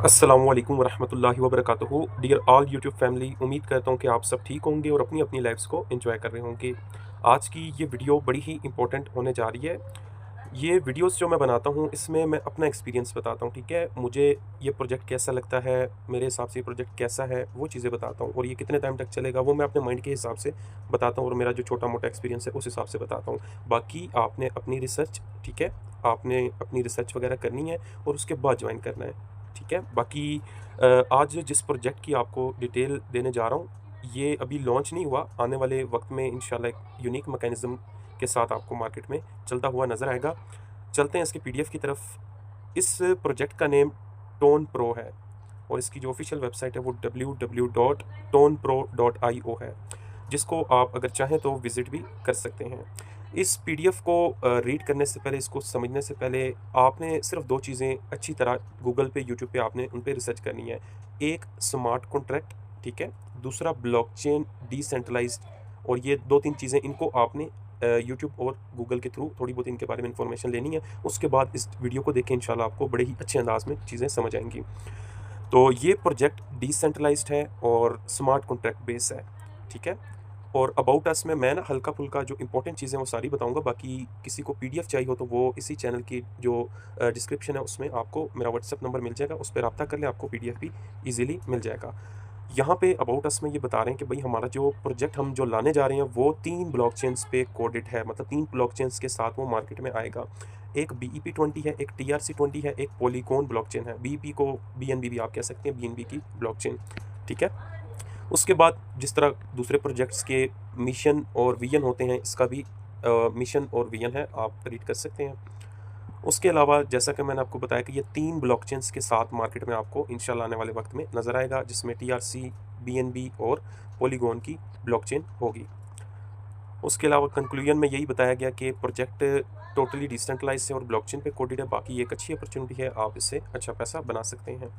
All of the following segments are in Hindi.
अस्सलामुअलैकुम वरहमतुल्लाहि वबरकातुहू। डियर ऑल यूट्यूब फैमिली, उम्मीद करता हूँ कि आप सब ठीक होंगे और अपनी अपनी लाइफ्स को एंजॉय कर रहे होंगे। आज की ये वीडियो बड़ी ही इंपॉर्टेंट होने जा रही है। ये वीडियोस जो मैं बनाता हूँ इसमें मैं अपना एक्सपीरियंस बताता हूँ, ठीक है। मुझे ये प्रोजेक्ट कैसा लगता है, मेरे हिसाब से ये प्रोजेक्ट कैसा है, वो चीज़ें बताता हूँ। और ये कितने टाइम तक चलेगा वो मैं अपने माइंड के हिसाब से बताता हूँ और मेरा जो छोटा मोटा एक्सपीरियंस है उस हिसाब से बताता हूँ। बाकी आपने अपनी रिसर्च, ठीक है, आपने अपनी रिसर्च वगैरह करनी है और उसके बाद ज्वाइन करना है, ठीक है। बाकी आज जिस प्रोजेक्ट की आपको डिटेल देने जा रहा हूँ, ये अभी लॉन्च नहीं हुआ। आने वाले वक्त में इंशाल्लाह एक यूनिक मैकेनिज़्म के साथ आपको मार्केट में चलता हुआ नज़र आएगा। चलते हैं इसके पीडीएफ की तरफ। इस प्रोजेक्ट का नेम टोन प्रो है और इसकी जो ऑफिशियल वेबसाइट है वो www.tonepro.io है, जिसको आप अगर चाहें तो विज़िट भी कर सकते हैं। इस पीडीएफ को रीड करने से पहले, इसको समझने से पहले आपने सिर्फ 2 चीज़ें अच्छी तरह गूगल पे, यूट्यूब पे आपने उन पे रिसर्च करनी है। एक स्मार्ट कॉन्ट्रैक्ट, ठीक है, दूसरा ब्लॉकचेन डिसेंट्रलाइज्ड। और ये 2-3 चीज़ें इनको आपने यूट्यूब और गूगल के थ्रू थोड़ी बहुत इनके बारे में इन्फॉर्मेशन लेनी है। उसके बाद इस वीडियो को देखें, इंशाल्लाह आपको बड़े ही अच्छे अंदाज़ में चीज़ें समझ आएँगी। तो ये प्रोजेक्ट डिसेंट्रलाइज्ड है और स्मार्ट कॉन्ट्रैक्ट बेस है, ठीक है। और अबाउट अस में मैं ना हल्का-फुल्का जो इंपॉर्टेंट चीज़ें हैं वो सारी बताऊँगा। बाकी किसी को पीडीएफ चाहिए हो तो वो इसी चैनल की जो डिस्क्रिप्शन है उसमें आपको मेरा व्हाट्सएप नंबर मिल जाएगा, उस पे राब्ता कर लें, आपको पीडीएफ भी ईज़िली मिल जाएगा। यहाँ पे अबाउट अस में ये बता रहे हैं कि भई हमारा जो प्रोजेक्ट हम जो लाने जा रहे हैं वो 3 ब्लॉकचेन्स पे कोडेड है, मतलब 3 ब्लॉकचेन्स के साथ वो मार्केट में आएगा। एक BEP-20 है, एक TRC-20 है, एक पॉलीगॉन ब्लॉकचेन है। बीईपी को बीएनबी भी आप कह सकते हैं, बीएनबी की ब्लॉकचेन, ठीक है। उसके बाद जिस तरह दूसरे प्रोजेक्ट्स के मिशन और विजन होते हैं, इसका भी मिशन और विजन है, आप रीड कर सकते हैं। उसके अलावा जैसा कि मैंने आपको बताया कि ये 3 ब्लॉकचेन्स के साथ मार्केट में आपको इंशाल्लाह आने वाले वक्त में नज़र आएगा, जिसमें TRC, बीएनबी और पॉलीगॉन की ब्लॉकचेन होगी। उसके अलावा कंक्लूजन में यही बताया गया कि प्रोजेक्ट टोटली डिसेंट्रलाइज्ड है और ब्लॉकचेन पे कोडेड है। बाकी एक अच्छी अपॉर्चुनिटी है, आप इससे अच्छा पैसा बना सकते हैं।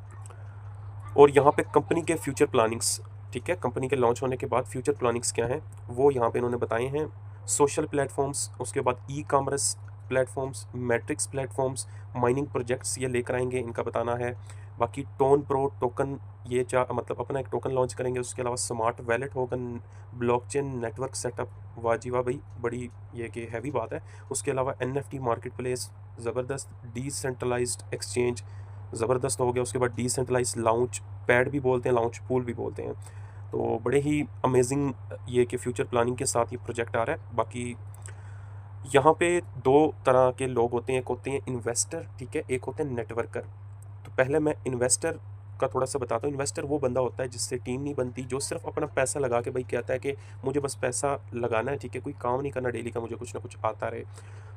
और यहाँ पे कंपनी के फ्यूचर प्लानिंग्स, ठीक है, कंपनी के लॉन्च होने के बाद फ्यूचर प्लानिंग्स क्या हैं वो यहाँ पे इन्होंने बताए हैं। सोशल प्लेटफॉर्म्स, उसके बाद e-commerce platforms, matrix platforms, mining projects ये लेकर आएंगे, इनका बताना है। बाकी टोन प्रो टोकन, ये मतलब अपना एक टोकन लॉन्च करेंगे। उसके अलावा स्मार्ट वैलेट होगा, ब्लॉकचेन नेटवर्क सेटअप, वाह जी वाह भाई, बड़ी ये कि हैवी बात है। उसके अलावा NFT मार्केट प्लेस, ज़बरदस्त डिसेंट्रलाइज्ड एक्सचेंज, ज़बरदस्त हो गया। उसके बाद डिसेंट्रलाइज्ड लाउंच पैड भी बोलते हैं, लाउंच पूल भी बोलते हैं। तो बड़े ही अमेजिंग ये कि फ्यूचर प्लानिंग के साथ ये प्रोजेक्ट आ रहा है। बाकी यहाँ पे 2 तरह के लोग होते हैं, एक होते हैं इन्वेस्टर, ठीक है, एक होते हैं नेटवर्कर। तो पहले मैं इन्वेस्टर का थोड़ा सा बताता हूँ। इन्वेस्टर वो बंदा होता है जिससे टीम नहीं बनती, जो सिर्फ अपना पैसा लगा के भाई कहता है कि मुझे बस पैसा लगाना है, ठीक है, कोई काम नहीं करना डेली का, मुझे कुछ ना कुछ आता रहे।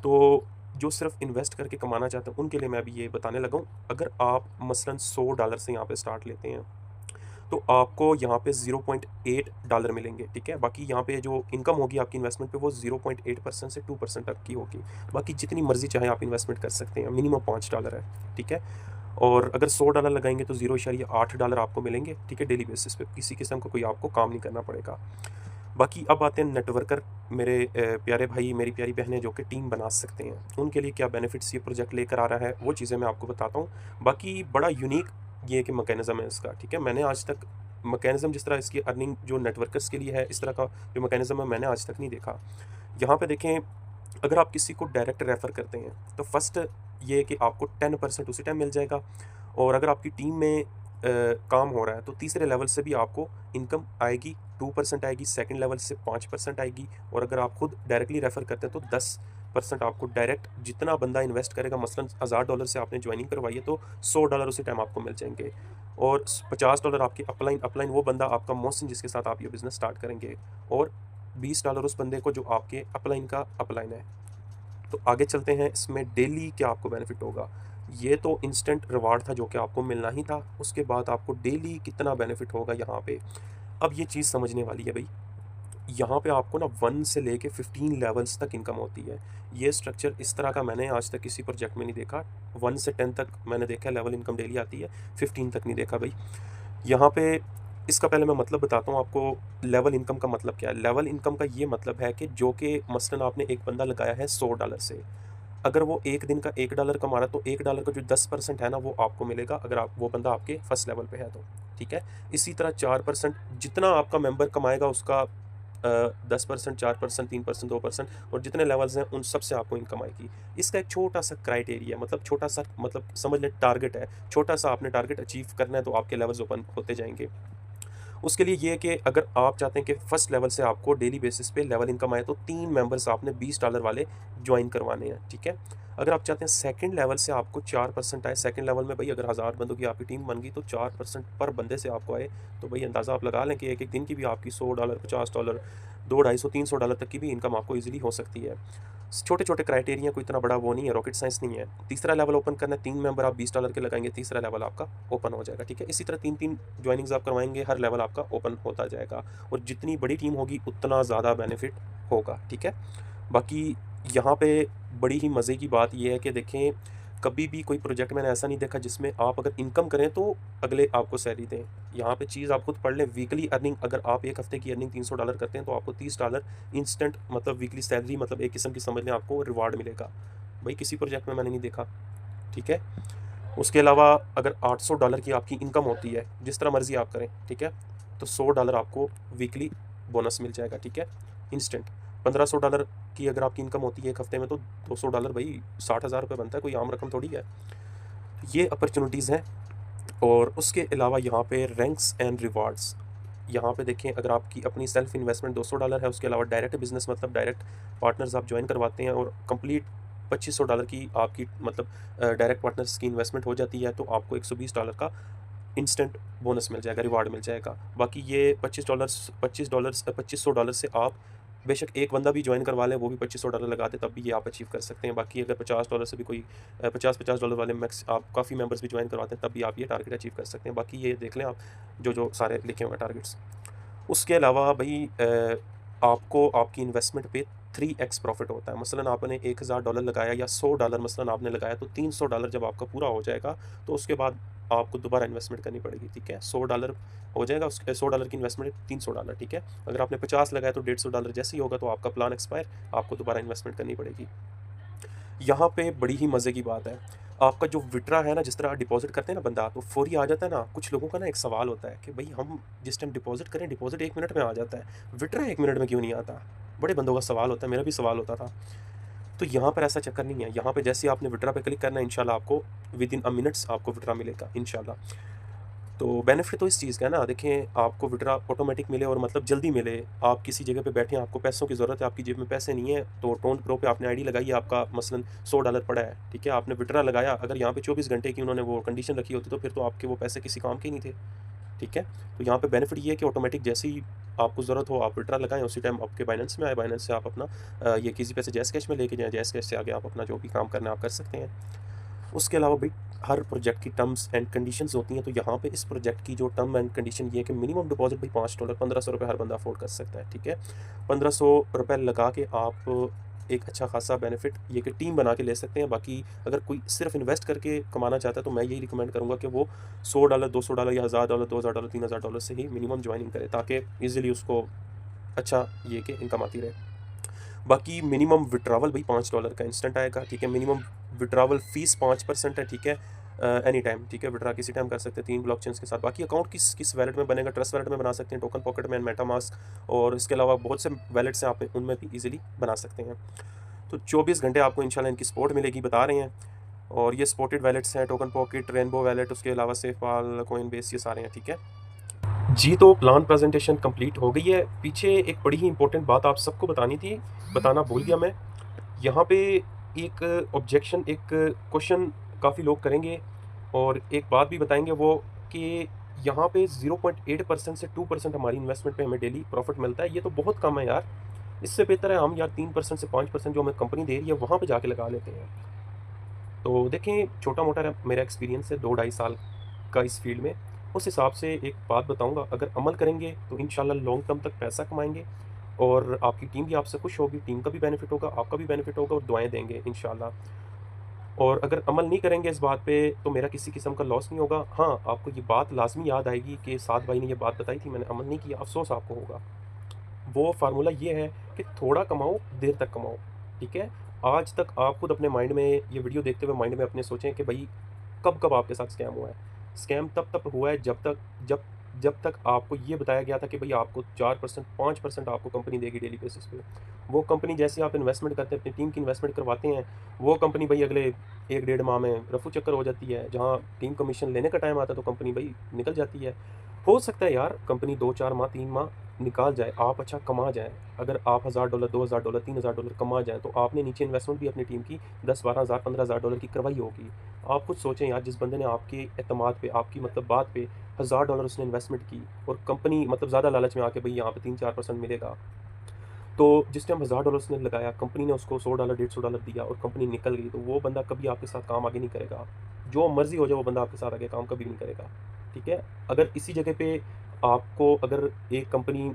तो जो सिर्फ इन्वेस्ट करके कमाना चाहते हैं उनके लिए मैं अभी ये बताने लगा हूँ। अगर आप मसलन $100 से यहाँ पे स्टार्ट लेते हैं तो आपको यहाँ पे $0.8 मिलेंगे, ठीक है। बाकी यहाँ पे जो इनकम होगी आपकी इन्वेस्टमेंट पे वो 0.8% से 2% तक की होगी। बाकी जितनी मर्जी चाहे आप इन्वेस्टमेंट कर सकते हैं, मिनिमम $5 है, ठीक है। और अगर $100 लगाएंगे तो $0.8 आपको मिलेंगे, ठीक है, डेली बेसिस पे। किसी किस्म का कोई आपको काम नहीं करना पड़ेगा। बाकी अब आते हैं नेटवर्कर, मेरे प्यारे भाई, मेरी प्यारी बहनें जो कि टीम बना सकते हैं, उनके लिए क्या बेनिफिट्स ये प्रोजेक्ट लेकर आ रहा है वो चीज़ें मैं आपको बताता हूँ। बाकी बड़ा यूनिक ये कि मैकेनिज़्म है इसका, ठीक है। मैंने आज तक मैकेनिज़्म जिस तरह इसकी अर्निंग जो नेटवर्कर्स के लिए है, इस तरह का जो मैकेनिज़्म है मैंने आज तक नहीं देखा। यहाँ पे देखें, अगर आप किसी को डायरेक्ट रेफ़र करते हैं तो फर्स्ट ये है कि आपको 10% उसी टाइम मिल जाएगा। और अगर आपकी टीम में काम हो रहा है तो तीसरे लेवल से भी आपको इनकम आएगी, 2% आएगी, सेकंड लेवल से 5% आएगी। और अगर आप खुद डायरेक्टली रेफ़र करते हैं तो 10% आपको डायरेक्ट, जितना बंदा इन्वेस्ट करेगा, मसलन $1000 से आपने ज्वाइनिंग करवाई है तो $100 उसी टाइम आपको मिल जाएंगे। और $50 आपके अपलाइन, अपलाइन वो बंदा आपका मोहसिन जिसके साथ आप ये बिज़नेस स्टार्ट करेंगे, और $20 उस बंदे को जो आपके अपलाइन का अपलाइन है। तो आगे चलते हैं, इसमें डेली क्या आपको बेनिफिट होगा। ये तो इंस्टेंट रिवार्ड था जो कि आपको मिलना ही था, उसके बाद आपको डेली कितना बेनिफिट होगा यहाँ पे। अब ये चीज़ समझने वाली है भाई। यहाँ पे आपको ना 1 से लेके 15 लेवल्स तक इनकम होती है। ये स्ट्रक्चर इस तरह का मैंने आज तक किसी प्रोजेक्ट में नहीं देखा। 1 से 10 तक मैंने देखा है लेवल इनकम डेली आती है, 15 तक नहीं देखा भाई। यहाँ पे इसका पहले मैं मतलब बताता हूँ आपको, लेवल इनकम का मतलब क्या है। लेवल इनकम का ये मतलब है कि जो कि मसलन आपने एक बंदा लगाया है $100 से, अगर वो एक दिन का $1 कमा रहा है तो $1 का जो 10% है ना वो आपको मिलेगा, अगर आप वो बंदा आपके फर्स्ट लेवल पे है तो, ठीक है। इसी तरह 4% जितना आपका मेंबर कमाएगा उसका 10%, 4%, 3%, 2%, और जितने लेवल्स हैं उन सब से आपको इनकम आएगी। इसका एक छोटा सा क्राइटेरिया, मतलब छोटा सा, मतलब समझ लें टारगेट है, छोटा सा आपने टारगेट अचीव करना है तो आपके लेवल्स ओपन होते जाएंगे। उसके लिए ये है कि अगर आप चाहते हैं कि फर्स्ट लेवल से आपको डेली बेसिस पे लेवल इनकम आए तो 3 मेंबर्स आपने $20 वाले ज्वाइन करवाने हैं, ठीक है। अगर आप चाहते हैं सेकंड लेवल से आपको 4% आए, सेकंड लेवल में भाई अगर 1000 बंदों की आपकी टीम बन गई तो 4% पर बंदे से आपको आए, तो भाई अंदाज़ा आप लगा लें कि एक एक दिन की भी आपकी $100, $50, 2 250 $300 तक की भी इनकम आपको ईजिली हो सकती है। छोटे छोटे क्राइटेरिया, कोई इतना बड़ा वो नहीं है, रॉकेट साइंस नहीं है। तीसरा लेवल ओपन करना है, 3 मेंबर आप $20 के लगाएंगे, तीसरा लेवल आपका ओपन हो जाएगा, ठीक है। इसी तरह 3-3 ज्वाइनिंग्स आप करवाएंगे, हर लेवल आपका ओपन होता जाएगा, और जितनी बड़ी टीम होगी उतना ज़्यादा बेनिफिट होगा, ठीक है। बाकी यहाँ पे बड़ी ही मज़े की बात ये है कि देखें, कभी भी कोई प्रोजेक्ट मैंने ऐसा नहीं देखा जिसमें आप अगर इनकम करें तो अगले आपको सैलरी दें। यहाँ पे चीज़ आप खुद पढ़ लें, वीकली अर्निंग, अगर आप एक हफ्ते की अर्निंग $300 करते हैं तो आपको $30 इंस्टेंट, मतलब वीकली सैलरी, मतलब एक किस्म की समझ लें आपको रिवार्ड मिलेगा। भाई किसी प्रोजेक्ट में मैंने नहीं देखा, ठीक है। उसके अलावा अगर $800 की आपकी इनकम होती है, जिस तरह मर्ज़ी आप करें, ठीक है, तो $100 आपको वीकली बोनस मिल जाएगा, ठीक है, इंस्टेंट। $1500 की अगर आपकी इनकम होती है एक हफ्ते में तो $200 भाई 60,000 रुपये बनता है, कोई आम रकम थोड़ी है। तो ये अपॉर्चुनिटीज़ हैं। और उसके अलावा यहाँ पे रैंक्स एंड रिवार्ड्स, यहाँ पे देखें, अगर आपकी अपनी सेल्फ इन्वेस्टमेंट $200 है, उसके अलावा डायरेक्ट बिजनेस, मतलब डायरेक्ट पार्टनर्स आप ज्वाइन करवाते हैं और कंप्लीट $2500 की आपकी, मतलब डायरेक्ट पार्टनर्स की इन्वेस्टमेंट हो जाती है तो आपको $120 का इंस्टेंट बोनस मिल जाएगा, रिवार्ड मिल जाएगा। बाकी ये $25 से आप बेशक एक बंदा भी ज्वाइन करवा लें, वो भी $2500 लगा दे, तब भी ये आप अचीव कर सकते हैं। बाकी अगर $50 से भी कोई $50 वाले मैक्स आप काफ़ी मेंबर्स भी ज्वाइन करवाते हैं, तब भी आप ये टारगेट अचीव कर सकते हैं। बाकी ये देख लें आप जो सारे लिखे हुए हैं टारगेट्स। उसके अलावा भाई आपको आपकी इन्वेस्टमेंट पे 3x प्रॉफिट होता है। मसलन आपने $1000 लगाया या $100 मसलन आपने लगाया, तो $300 जब आपका पूरा हो जाएगा तो उसके बाद आपको दोबारा इन्वेस्टमेंट करनी पड़ेगी, ठीक है। $100 हो जाएगा, उसके $100 की इन्वेस्टमेंट $300, ठीक है। अगर आपने 50 लगाया तो $150 जैसे ही होगा तो आपका प्लान एक्सपायर, आपको दोबारा इन्वेस्टमेंट करनी पड़ेगी। यहाँ पे बड़ी ही मज़े की बात है, आपका जो विड्रा है ना, जिस तरह डिपॉजिट करते हैं ना बंदा तो फौरी आ जाता है ना। कुछ लोगों का ना एक सवाल होता है कि भाई हम जिस टाइम डिपॉजिट करें, डिपॉजिट 1 मिनट में आ जाता है, विड्रा 1 मिनट में क्यों नहीं आता। बड़े बंदों का सवाल होता है, मेरा भी सवाल होता था। तो यहाँ पर ऐसा चक्कर नहीं है, यहाँ पे जैसे ही आपने विड्रा पे क्लिक करना है, इंशाल्लाह आपको विदिन अ मिनट्स आपको विड्रा मिलेगा इंशाल्लाह। तो बेनिफिट तो इस चीज़ का है ना, देखें, आपको विड्रा ऑटोमेटिक मिले और मतलब जल्दी मिले। आप किसी जगह पे बैठे हैं, आपको पैसों की ज़रूरत है, आपकी जेब में पैसे नहीं है, तो टोन प्रो पे आपने आईडी लगाई है, आपका मसलन $100 पड़ा है, ठीक है, आपने विड्रा लगाया, अगर यहाँ पे 24 घंटे की उन्होंने वो कंडीशन रखी होती तो फिर तो आपके वो पैसे किसी काम के ही नहीं थे, ठीक है। तो यहाँ पे बेनिफिट ये है कि ऑटोमेटिक जैसे ही आपको ज़रूरत हो आप विड्रा लगाएं, उसी टाइम आपके बाइनेंस में आए, बाइनेंस से आप अपना ये किसी पैसे जैस कैश में लेके जाएँ, जैस कैश से आगे आप अपना जो भी काम करना है आप कर सकते हैं। उसके अलावा भाई हर प्रोजेक्ट की टर्म्स एंड कंडीशंस होती हैं, तो यहाँ पे इस प्रोजेक्ट की जो टर्म एंड कंडीशन ये है कि मिनिमम डिपॉजिट भाई $5, ₹1500 हर बंदा अफोर्ड कर सकता है, ठीक है। ₹1500 लगा के आप एक अच्छा खासा बेनिफिट ये कि टीम बना के ले सकते हैं। बाकी अगर कोई सिर्फ इन्वेस्ट करके कमाना चाहता है तो मैं यही रिकमेंड करूँगा कि वो $100, $200 या $1000, $2000, $3000 से ही मिनिमम ज्वाइनिंग करे, ताकि ईजिली उसको अच्छा ये कि इनकम आती रहे। बाकी मिनिमम विड्रावल भाई $5 का इंस्टेंट आएगा, ठीक है। मिनिमम विड्रावल फीस 5% है, ठीक है। एनी टाइम, ठीक है, विड्रा किसी टाइम कर सकते हैं 3 ब्लॉकचेन्स के साथ। बाकी अकाउंट किस वैलेट में बनेगा, ट्रस्ट वैलेट में बना सकते हैं, टोकन पॉकेट में, मेटामास्क, और इसके अलावा बहुत से वैलेट्स हैं, आप उनमें भी ईजिली बना सकते हैं। तो 24 घंटे आपको इंशाल्लाह इनकी सपोर्ट मिलेगी, बता रहे हैं। और ये सपोर्टेड वैलेट्स हैं, टोकन पॉकेट, रेनबो वैलेट, उसके अलावा सेफपाल, कोइनबेस, ये सारे हैं, ठीक है जी। तो प्लान प्रेजेंटेशन कंप्लीट हो गई है। पीछे एक बड़ी ही इंपॉर्टेंट बात आप सबको बतानी थी, बताना भूल गया मैं। यहाँ पे एक ऑब्जेक्शन, एक क्वेश्चन काफ़ी लोग करेंगे, और एक बात भी बताएंगे वो कि यहाँ पे 0.8% से 2% हमारी इन्वेस्टमेंट पे हमें डेली प्रॉफिट मिलता है। ये तो बहुत कम है यार, इससे बेहतर है हम यार 3% से 5% जो हमें कंपनी दे रही है वहाँ पे जाके लगा लेते हैं। तो देखें, छोटा मोटा मेरा एक्सपीरियंस है 2-2.5 साल का इस फील्ड में, उस हिसाब से एक बात बताऊंगा, अगर अमल करेंगे तो इंशाल्लाह लॉन्ग टर्म तक पैसा कमाएंगे, और आपकी टीम भी आपसे खुश होगी, टीम का भी बेनिफिट होगा, आपका भी बेनिफिट होगा, और दुआएं देंगे इंशाल्लाह। और अगर अमल नहीं करेंगे इस बात पे तो मेरा किसी किस्म का लॉस नहीं होगा। हाँ, आपको ये बात लाजमी याद आएगी कि साद भाई ने ये बात बताई थी, मैंने अमल नहीं किया, अफसोस आपको होगा। वो फार्मूला ये है कि थोड़ा कमाओ, देर तक कमाओ, ठीक है। आज तक आप खुद अपने माइंड में ये वीडियो देखते हुए माइंड में अपने सोचें कि भाई कब-कब आपके साथ स्कैम हुआ है। स्कैम तब हुआ है जब जब तक आपको ये बताया गया था कि भई आपको 4% 5% आपको कंपनी देगी डेली बेसिस पे। वो कंपनी जैसे आप इन्वेस्टमेंट करते हैं, अपनी टीम की इन्वेस्टमेंट करवाते हैं, वो कंपनी भई अगले 1 डेढ़ माह में रफू चक्कर हो जाती है। जहाँ टीम कमीशन लेने का टाइम आता है तो कंपनी भई निकल जाती है। हो सकता है यार कंपनी 2-4 माह, 3 माह निकाल जाए, आप अच्छा कमा जाएँ। अगर आप $1000, $2000, $3000 कमा जाएँ, तो आपने नीचे इन्वेस्टमेंट भी अपनी टीम की 10-12 हज़ार, $15,000 की करवाई होगी। आप खुद सोचें यार, जिस बंदे ने आपके एतमाद पे, आपकी मतलब बात पे $1000 उसने इन्वेस्टमेंट की और कंपनी मतलब ज़्यादा लालच में आके भई यहाँ पे 3-4% मिलेगा। तो जिस टाइम $1000 उसने लगाया, कंपनी ने उसको $100, $150 दिया और कंपनी निकल गई, तो वो बंदा कभी आपके साथ काम आगे नहीं करेगा। जो मर्ज़ी हो जाए, वो बंदा आपके साथ आगे काम कभी नहीं करेगा, ठीक है? अगर इसी जगह पे आपको अगर एक कंपनी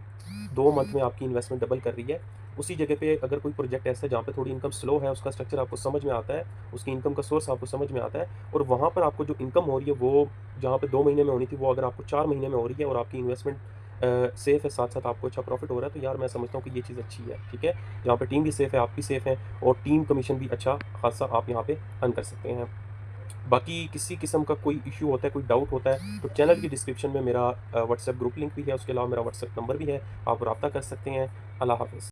2 मंथ में आपकी इन्वेस्टमेंट डबल कर रही है, उसी जगह पे अगर कोई प्रोजेक्ट ऐसा है जहाँ पे थोड़ी इनकम स्लो है, उसका स्ट्रक्चर आपको समझ में आता है, उसकी इनकम का सोर्स आपको समझ में आता है और वहाँ पर आपको जो इनकम हो रही है, वो जहाँ पे 2 महीने में होनी थी, वो अगर आपको 4 महीने में हो रही है और आपकी इन्वेस्टमेंट सेफ़ है, साथ-साथ आपको अच्छा प्रॉफ़िट हो रहा है, तो यार मैं समझता हूँ कि ये चीज़ अच्छी है, ठीक है? जहाँ पे टीम भी सेफ़ है, आप भी सेफ़ हैं और टीम कमीशन भी अच्छा खासा आप यहाँ पे अर्न कर सकते हैं। बाकी किसी किस्म का कोई इश्यू होता है, कोई डाउट होता है, तो चैनल की डिस्क्रिप्शन में मेरा व्हाट्सएप ग्रुप लिंक भी है, उसके अलावा मेरा व्हाट्सएप नंबर भी है, आप राब्ता कर सकते हैं। अल्लाह हाफ़िज़।